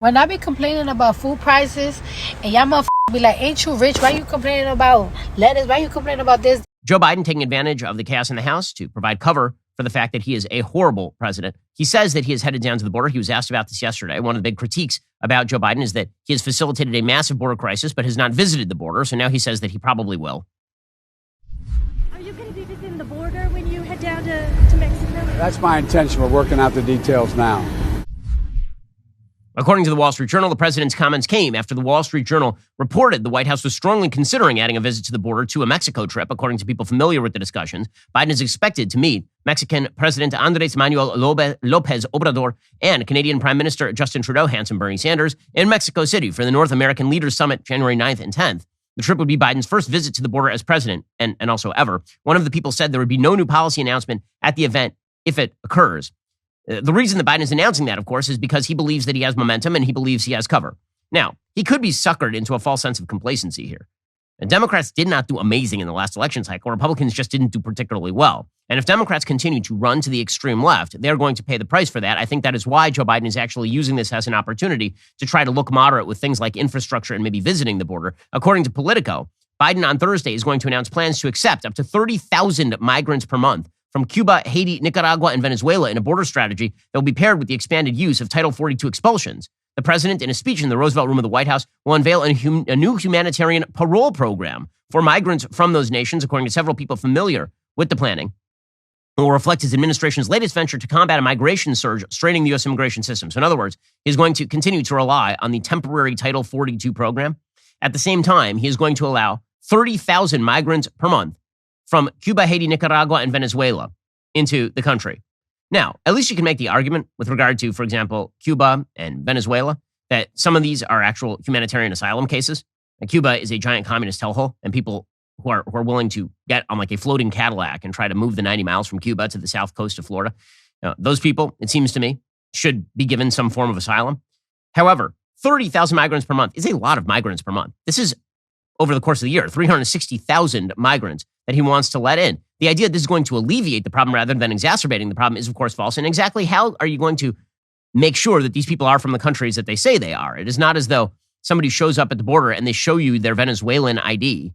When I be complaining about food prices and y'all motherfuckers be like, ain't you rich? Why you complaining about lettuce? Why you complaining about this? Joe Biden taking advantage of the chaos in the House to provide cover for the fact that he is a horrible president. He says that he is headed down to the border. He was asked about this yesterday. One of the big critiques about Joe Biden is that he has facilitated a massive border crisis, but has not visited the border. So now he says that he probably will. Are you going to be visiting the border when you head down to Mexico? That's my intention. We're working out the details now. According to the Wall Street Journal, the president's comments came after the Wall Street Journal reported the White House was strongly considering adding a visit to the border to a Mexico trip. According to people familiar with the discussions, Biden is expected to meet Mexican President Andrés Manuel López Obrador and Canadian Prime Minister Justin Trudeau, handsome Bernie Sanders, in Mexico City for the North American Leaders Summit January 9th and 10th. The trip would be Biden's first visit to the border as president and also ever. One of the people said there would be no new policy announcement at the event if it occurs. The reason that Biden is announcing that, of course, is because he believes that he has momentum and he believes he has cover. Now, he could be suckered into a false sense of complacency here. And Democrats did not do amazing in the last election cycle. Republicans just didn't do particularly well. And if Democrats continue to run to the extreme left, they're going to pay the price for that. I think that is why Joe Biden is actually using this as an opportunity to try to look moderate with things like infrastructure and maybe visiting the border. According to Politico, Biden on Thursday is going to announce plans to accept up to 30,000 migrants per month from Cuba, Haiti, Nicaragua, and Venezuela in a border strategy that will be paired with the expanded use of Title 42 expulsions. The president, in a speech in the Roosevelt Room of the White House, will unveil a new humanitarian parole program for migrants from those nations, according to several people familiar with the planning. It will reflect his administration's latest venture to combat a migration surge straining the U.S. immigration system. So in other words, he's going to continue to rely on the temporary Title 42 program. At the same time, he is going to allow 30,000 migrants per month from Cuba, Haiti, Nicaragua, and Venezuela into the country. Now, at least you can make the argument with regard to, for example, Cuba and Venezuela, that some of these are actual humanitarian asylum cases. And Cuba is a giant communist hellhole, and people who are willing to get on like a floating Cadillac and try to move the 90 miles from Cuba to the south coast of Florida, those people, it seems to me, should be given some form of asylum. However, 30,000 migrants per month is a lot of migrants per month. This is, over the course of the year, 360,000 migrants that he wants to let in. The idea that this is going to alleviate the problem rather than exacerbating the problem is, of course, false. And exactly how are you going to make sure that these people are from the countries that they say they are? It is not as though somebody shows up at the border and they show you their Venezuelan ID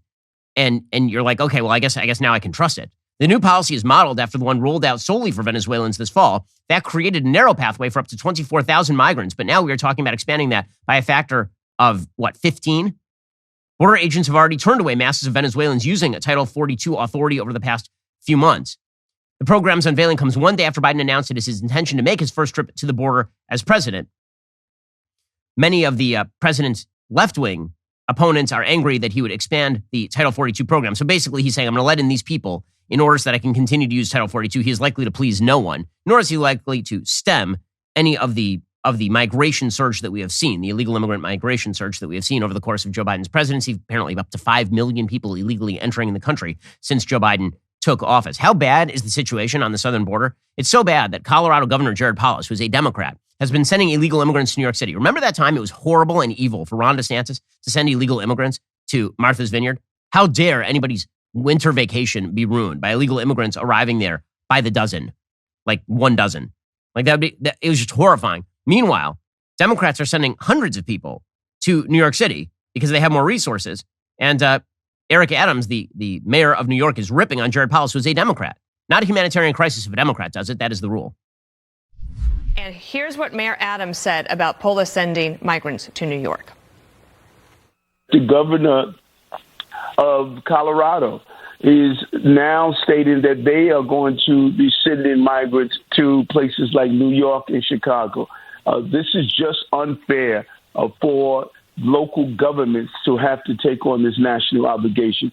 and you're like, okay, well, I guess now I can trust it. The new policy is modeled after the one rolled out solely for Venezuelans this fall. That created a narrow pathway for up to 24,000 migrants. But now we are talking about expanding that by a factor of, 15? Border agents have already turned away masses of Venezuelans using a Title 42 authority over the past few months. The program's unveiling comes one day after Biden announced it is his intention to make his first trip to the border as president. Many of the president's left-wing opponents are angry that he would expand the Title 42 program. So basically, he's saying, I'm going to let in these people in order so that I can continue to use Title 42. He is likely to please no one, nor is he likely to stem any of the migration surge that we have seen, the illegal immigrant migration surge that we have seen over the course of Joe Biden's presidency. Apparently up to 5 million people illegally entering the country since Joe Biden took office. How bad is the situation on the southern border? It's so bad that Colorado Governor Jared Polis, who is a Democrat, has been sending illegal immigrants to New York City. Remember that time it was horrible and evil for Ron DeSantis to send illegal immigrants to Martha's Vineyard? How dare anybody's winter vacation be ruined by illegal immigrants arriving there by the dozen, like 1 dozen. Like it was just horrifying. Meanwhile, Democrats are sending hundreds of people to New York City because they have more resources. And Eric Adams, the mayor of New York, is ripping on Jared Polis, who is a Democrat. Not a humanitarian crisis if a Democrat does it. That is the rule. And here's what Mayor Adams said about Polis sending migrants to New York. The governor of Colorado is now stating that they are going to be sending migrants to places like New York and Chicago. This is just unfair for local governments to have to take on this national obligation.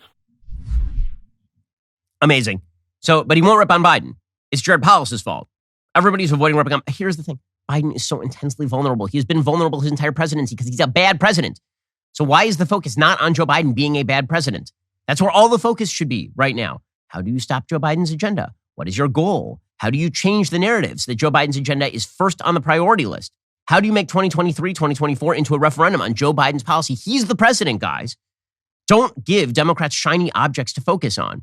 Amazing. So, but he won't rip on Biden. It's Jared Polis's fault. Everybody's avoiding ripping on. Here's the thing. Biden is so intensely vulnerable. He has been vulnerable his entire presidency because he's a bad president. So why is the focus not on Joe Biden being a bad president? That's where all the focus should be right now. How do you stop Joe Biden's agenda? What is your goal? How do you change the narratives that Joe Biden's agenda is first on the priority list? How do you make 2023, 2024 into a referendum on Joe Biden's policy? He's the president, guys. Don't give Democrats shiny objects to focus on.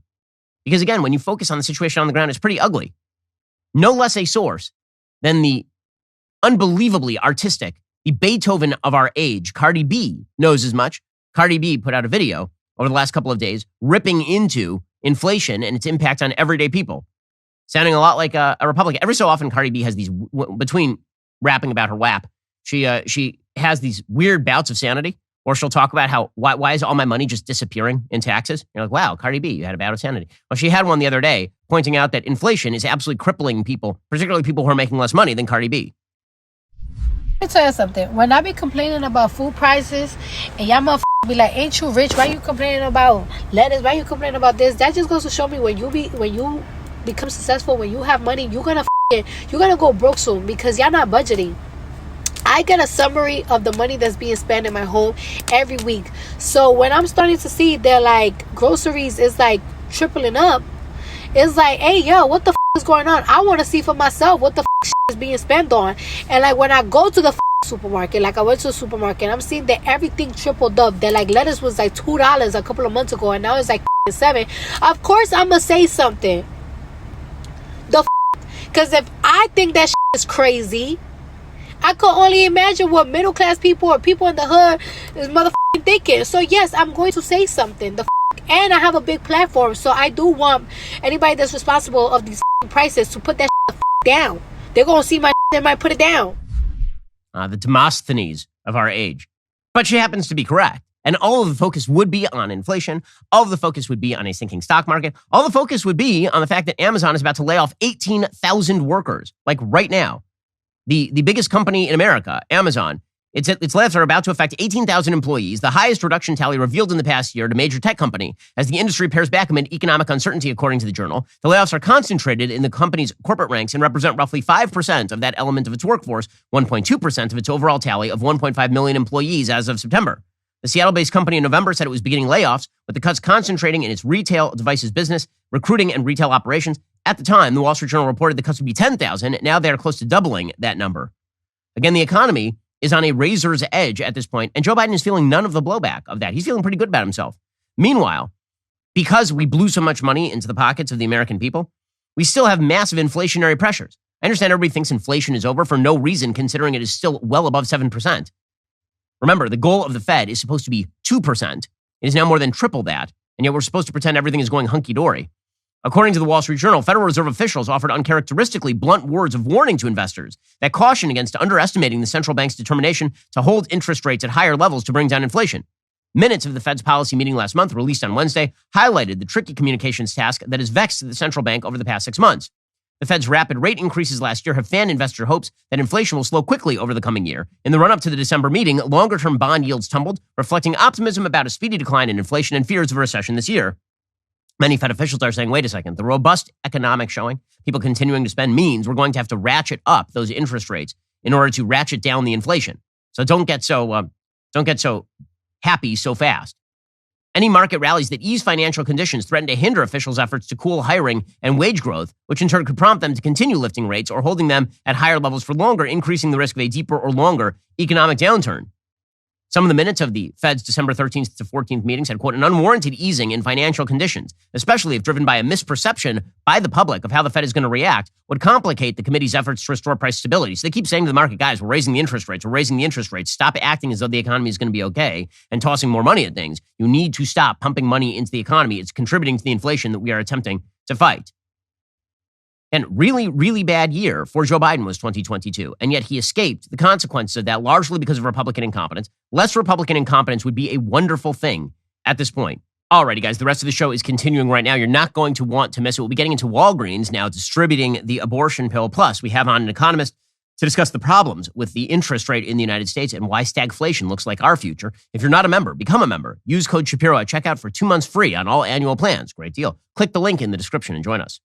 Because again, when you focus on the situation on the ground, it's pretty ugly. No less a source than the unbelievably artistic The Beethoven of our age, Cardi B, knows as much. Cardi B put out a video over the last couple of days ripping into inflation and its impact on everyday people, sounding a lot like a Republican. Every so often, Cardi B has these, between rapping about her WAP, she has these weird bouts of sanity, or she'll talk about how, why is all my money just disappearing in taxes? You're like, wow, Cardi B, you had a bout of sanity. Well, she had one the other day pointing out that inflation is absolutely crippling people, particularly people who are making less money than Cardi B. Let me tell you something. When I be complaining about food prices and y'all motherfuckers be like, ain't you rich? Why you complaining about lettuce? Why you complaining about this? That just goes to show me when you become successful, when you have money, you're gonna go broke soon because y'all not budgeting. I get a summary of the money that's being spent in my home every week. So when I'm starting to see that like groceries is like tripling up, it's like, hey, yo, what the is going on? I want to see for myself what the is being spent on. And like when I go to the supermarket, like I went to the supermarket, I'm seeing that everything tripled up. That like lettuce was like $2 a couple of months ago, and now it's like $7. Of course, I'm gonna say something. Because if I think that is crazy, I could only imagine what middle class people or people in the hood is motherfucking thinking. So yes, I'm going to say something. And I have a big platform, so I do want anybody that's responsible of these prices to put that down. They're gonna see my they might put it down. The Demosthenes of our age. But she happens to be correct. And all of the focus would be on inflation. All of the focus would be on a sinking stock market. All the focus would be on the fact that Amazon is about to lay off 18,000 workers, like right now. The biggest company in America, Amazon, its layoffs are about to affect 18,000 employees, the highest reduction tally revealed in the past year to major tech company, as the industry pares back amid economic uncertainty, according to the journal. The layoffs are concentrated in the company's corporate ranks and represent roughly 5% of that element of its workforce, 1.2% of its overall tally of 1.5 million employees as of September. The Seattle-based company in November said it was beginning layoffs, with the cuts concentrating in its retail devices business, recruiting, and retail operations. At the time, the Wall Street Journal reported the cuts would be 10,000. Now they are close to doubling that number. Again, the economy is on a razor's edge at this point, and Joe Biden is feeling none of the blowback of that. He's feeling pretty good about himself. Meanwhile, because we blew so much money into the pockets of the American people, we still have massive inflationary pressures. I understand everybody thinks inflation is over for no reason, considering it is still well above 7%. Remember, the goal of the Fed is supposed to be 2%. It is now more than triple that, and yet we're supposed to pretend everything is going hunky-dory. According to the Wall Street Journal, Federal Reserve officials offered uncharacteristically blunt words of warning to investors that caution against underestimating the central bank's determination to hold interest rates at higher levels to bring down inflation. Minutes of the Fed's policy meeting last month, released on Wednesday, highlighted the tricky communications task that has vexed the central bank over the past 6 months. The Fed's rapid rate increases last year have fanned investor hopes that inflation will slow quickly over the coming year. In the run-up to the December meeting, longer-term bond yields tumbled, reflecting optimism about a speedy decline in inflation and fears of a recession this year. Many Fed officials are saying, wait a second, the robust economic showing, people continuing to spend, means we're going to have to ratchet up those interest rates in order to ratchet down the inflation. So don't get so happy so fast. Any market rallies that ease financial conditions threaten to hinder officials' efforts to cool hiring and wage growth, which in turn could prompt them to continue lifting rates or holding them at higher levels for longer, increasing the risk of a deeper or longer economic downturn. Some of the minutes of the Fed's December 13th to 14th meetings had, quote, an unwarranted easing in financial conditions, especially if driven by a misperception by the public of how the Fed is going to react, would complicate the committee's efforts to restore price stability. So they keep saying to the market, guys, we're raising the interest rates. We're raising the interest rates. Stop acting as though the economy is going to be okay and tossing more money at things. You need to stop pumping money into the economy. It's contributing to the inflation that we are attempting to fight. And really, really bad year for Joe Biden was 2022. And yet he escaped the consequences of that largely because of Republican incompetence. Less Republican incompetence would be a wonderful thing at this point. Alrighty, guys, the rest of the show is continuing right now. You're not going to want to miss it. We'll be getting into Walgreens now distributing the abortion pill. Plus, we have on an economist to discuss the problems with the interest rate in the United States and why stagflation looks like our future. If you're not a member, become a member. Use code Shapiro at checkout for 2 months free on all annual plans. Great deal. Click the link in the description and join us.